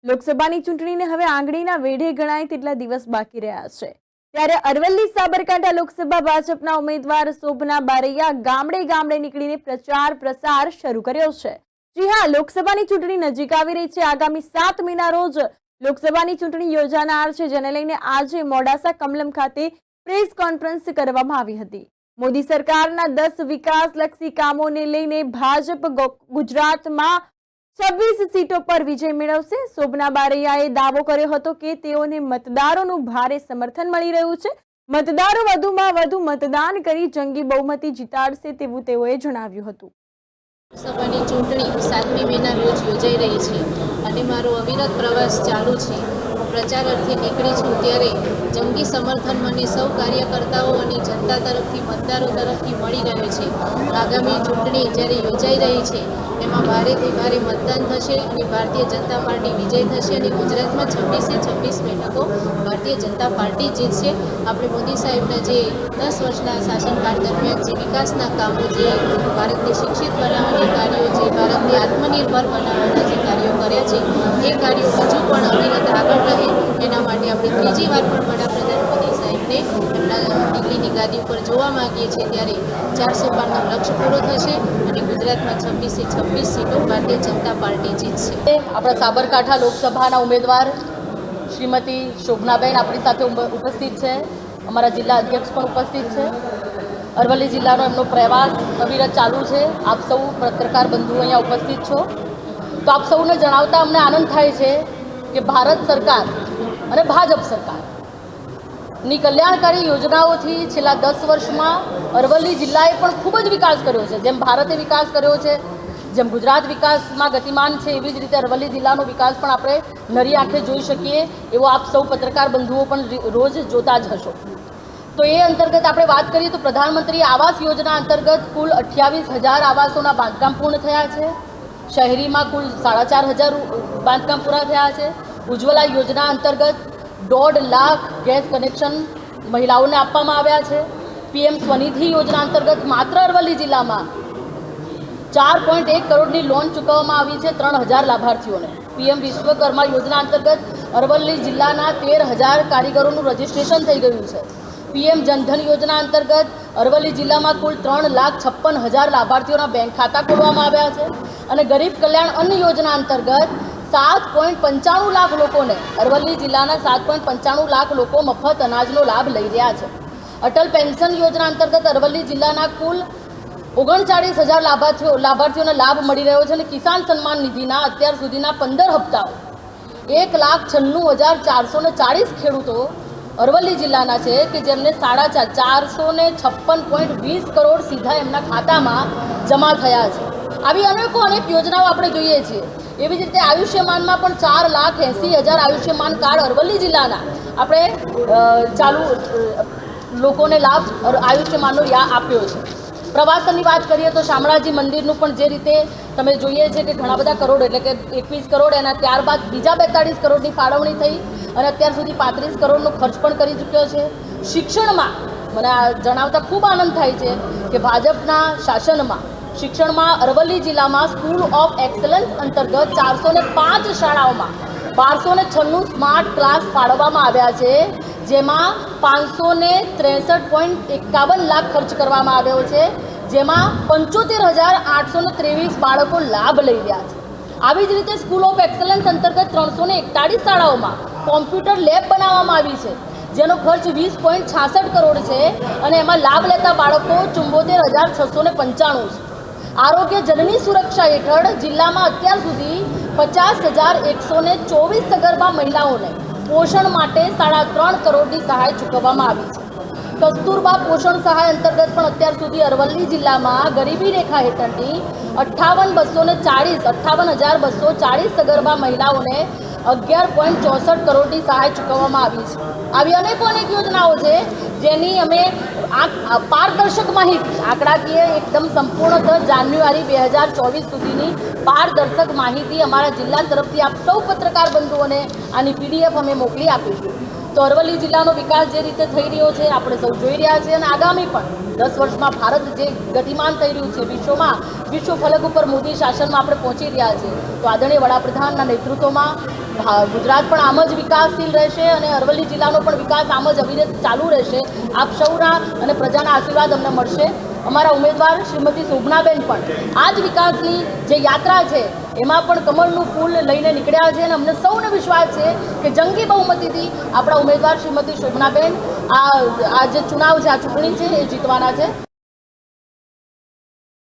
લોકસભાની ચૂંટણીને હવે આંગળીના વેઢે ગણાય તેટલા દિવસ બાકી રહ્યા છે ત્યારે અરવલ્લી સાબરકાંઠા લોકસભા ભાજપના ઉમેદવાર શોભના બારૈયા ગામડે ગામડે નીકળીને પ્રચાર પ્રસાર શરૂ કર્યો છે। જી હા, લોકસભાની ચૂંટણી નજીક આવી રહી છે। આગામી 7 મેના રોજ લોકસભાની ચૂંટણી યોજાનાર છે, જેને લઈને આજે મોડાસા કમલમ ખાતે પ્રેસ કોન્ફરન્સ કરવામાં આવી હતી। મોદી સરકારના 10 વિકાસલક્ષી કામોને લઈને ભાજપ ગુજરાતમાં 26 સીટો પર વિજય મેળવશે। શોભના બારૈયાએ દાવો કર્યો હતો કે તેઓને મતદારોનું ભારે સમર્થન મળી રહ્યું છે। મતદારો વધુમાં વધુ મતદાન કરી જંગી બહુમતી જીતાડશે તેવું તેઓએ જણાવ્યું હતું। લોકસભાની ચૂંટણી 7મી મેના રોજ યોજાઈ રહી છે અને મારો અવિરત પ્રવાસ ચાલુ છે। પ્રચાર અર્થે નીકળી છું ત્યારે જંગી સમર્થન મને સૌ કાર્યકર્તાઓ અને જનતા તરફથી મતદારો તરફથી મળી રહ્યો છે। આગામી ચૂંટણી જ્યારે યોજાઈ રહી છે એમાં ભારેથી ભારે મતદાન થશે અને ભારતીય જનતા પાર્ટી વિજય થશે અને ગુજરાતમાં 26 બેઠકો ભારતીય જનતા પાર્ટી જીતશે। આપણે મોદી સાહેબના જે 10 વર્ષના શાસનકાળ દરમિયાન જે વિકાસના કામો, જે ભારતને શિક્ષિત બનાવવાના કાર્યો, જે ભારતને આત્મનિર્ભર બનાવવાના જે કાર્યો કર્યા છે એ કાર્યો હજુ પણ અવિરત આગળ રહે એના માટે આપણે ત્રીજી વાર પણ વડાપ્રધાન મોદી સાહેબને એમના દિલ્હીની ગાદી ઉપર જોવા માંગીએ છીએ ત્યારે 400 પારનો લક્ષ્ય પૂરો થશે અને ગુજરાતમાં 26 સીટો ભારતીય જનતા પાર્ટી જીતશે। આપણા સાબરકાંઠા લોકસભાના ઉમેદવાર શ્રીમતી શોભનાબેન આપણી સાથે ઉપસ્થિત છે, અમારા જિલ્લા અધ્યક્ષ પણ ઉપસ્થિત છે। અરવલ્લી જિલ્લાનો એમનો પ્રવાસ અવિરત ચાલુ છે। આપ સૌ પત્રકાર બંધુઓ અહીંયા ઉપસ્થિત છો તો આપ સૌને જણાવતા અમને આનંદ થાય છે કે ભારત સરકાર અને ભાજપ સરકારની કલ્યાણકારી યોજનાઓથી છેલ્લા 10 વર્ષમાં અરવલ્લી જિલ્લાએ પણ ખૂબ જ વિકાસ કર્યો છે। જેમ ભારતે વિકાસ કર્યો છે, જેમ ગુજરાત વિકાસમાં ગતિમાન છે, એવી જ રીતે અરવલ્લી જિલ્લાનો વિકાસ પણ આપણે નરી આંખે જોઈ શકીએ એવો આપ સૌ પત્રકાર બંધુઓ પણ રોજ જોતા જ હશો। તો એ અંતર્ગત આપણે વાત કરીએ તો પ્રધાનમંત્રી આવાસ યોજના અંતર્ગત કુલ 28,000 આવાસોના બાંધકામ પૂર્ણ થયા છે। શહેરીમાં કુલ 4,500 બાંધકામ પૂરા થયા છે। ઉજ્જવલા યોજના અંતર્ગત 1.5 લાખ ગેસ કનેક્શન મહિલાઓને આપવામાં આવ્યા છે। પીએમ સ્વનિધિ યોજના અંતર્ગત માત્ર અરવલ્લી જિલ્લામાં 4.1 કરોડની લોન ચૂકવવામાં આવી છે 3,000 લાભાર્થીઓને। પીએમ વિશ્વકર્મા યોજના અંતર્ગત અરવલ્લી જિલ્લાના 13,000 કારીગરોનું રજીસ્ટ્રેશન થઈ ગયું છે। પીએમ જનધન યોજના અંતર્ગત અરવલ્લી જિલ્લામાં કુલ 3,56,000 લાભાર્થીઓના બેંક ખાતા ખોલવામાં આવ્યા છે અને ગરીબ કલ્યાણ અન્ન યોજના અંતર્ગત 7.95 લાખ લોકોને, અરવલ્લી જિલ્લાના 7.95 લાખ લોકો મફત અનાજનો લાભ લઈ રહ્યા છે। અટલ પેન્શન યોજના અંતર્ગત અરવલ્લી જિલ્લાના કુલ 39,000 લાભાર્થીઓને લાભ મળી રહ્યો છે અને કિસાન સન્માન નિધિના અત્યાર સુધીના 15 હપ્તાઓ 1,96,440 ખેડૂતો અરવલ્લી જિલ્લાના છે કે જેમને 456.20 કરોડ સીધા એમના ખાતામાં જમા થયા છે। આવી અનેક યોજનાઓ આપણે જોઈએ છીએ। એવી જ રીતે આયુષ્યમાનમાં પણ 4,80,000 આયુષ્યમાન કાર્ડ અરવલ્લી જિલ્લાના આપણે ચાલુ લોકોને લાભ આયુષ્યમાનનો આપ્યો છે। પ્રવાસનની વાત કરીએ તો શામળાજી મંદિરનું પણ જે રીતે તમે જોઈએ છે કે ઘણા બધા કરોડ, એટલે કે 21 કરોડ, એના ત્યારબાદ બીજા 42 કરોડની ફાળવણી થઈ અને અત્યાર સુધી 35 કરોડનો ખર્ચ પણ કરી ચૂક્યો છે। શિક્ષણમાં મને જણાવતા ખૂબ આનંદ થાય છે કે ભાજપના શાસનમાં શિક્ષણમાં અરવલ્લી જિલ્લામાં સ્કૂલ ઓફ એક્સલન્સ અંતર્ગત 405 શાળાઓમાં 1296 સ્માર્ટ ક્લાસ ફાળવવામાં આવ્યા છે, જેમાં 563.51 લાખ ખર્ચ કરવામાં આવ્યો છે, જેમાં 75,823 બાળકો લાભ લઈ રહ્યા છે। આવી જ રીતે સ્કૂલ ઓફ એક્સલન્સ અંતર્ગત 341 શાળાઓમાં કોમ્પ્યુટર લેબ બનાવવામાં આવી છે, જેનો ખર્ચ 20.66 કરોડ છે અને એમાં લાભ લેતા બાળકો 74,695 છે। આરોગ્ય જનની સુરક્ષા હેઠળ જિલ્લામાં અત્યાર સુધી 50,124 સગર્ભા મહિલાઓને પોષણ માટે 3.5 કરોડની સહાય ચૂકવવામાં આવી છે। કસ્તુરબા પોષણ સહાય અંતર્ગત પણ અત્યાર સુધી અરવલ્લી જિલ્લામાં ગરીબી રેખા હેઠળની 58,240 સગર્ભા મહિલાઓને 11.64 કરોડની સહાય ચૂકવવામાં આવી છે। આવી અનેક યોજનાઓ છે જેની અમે પારદર્શક માહિતી, આંકડાકીય એકદમ સંપૂર્ણતઃ જાન્યુઆરી 2024 સુધીની પારદર્શક માહિતી અમારા જિલ્લા તરફથી આપ સૌ પત્રકાર બંધુઓને આની PDF અમે મોકલી આપીશું। તો અરવલ્લી જિલ્લાનો વિકાસ જે રીતે થઈ રહ્યો છે આપણે સૌ જોઈ રહ્યા છીએ અને આગામી પણ 10 વર્ષમાં ભારત જે ગતિમાન થઈ રહ્યું છે વિશ્વ ફલક ઉપર મોદી શાસનમાં આપણે પહોંચી રહ્યા છીએ તો આદરણીય વડાપ્રધાનના નેતૃત્વમાં ગુજરાત પણ આમ જ વિકાસશીલ રહેશે અને અરવલ્લી જિલ્લાનો પણ વિકાસ આમ જ અવિરત ચાલુ રહેશે. આપ સૌના અને પ્રજાના આશીર્વાદ અમને મળશે. અમારા ઉમેદવાર શ્રીમતી શોભનાબેન પણ આ જ વિકાસની જે યાત્રા છે એમાં પણ કમળનું ફૂલ લઈને નીકળ્યા છે અને અમને સૌને વિશ્વાસ છે કે જંગી બહુમતીથી આપણા ઉમેદવાર શ્રીમતી શોભનાબેન આ જે ચુનાવ છે, આ ચૂંટણી છે એ જીતવાના છે.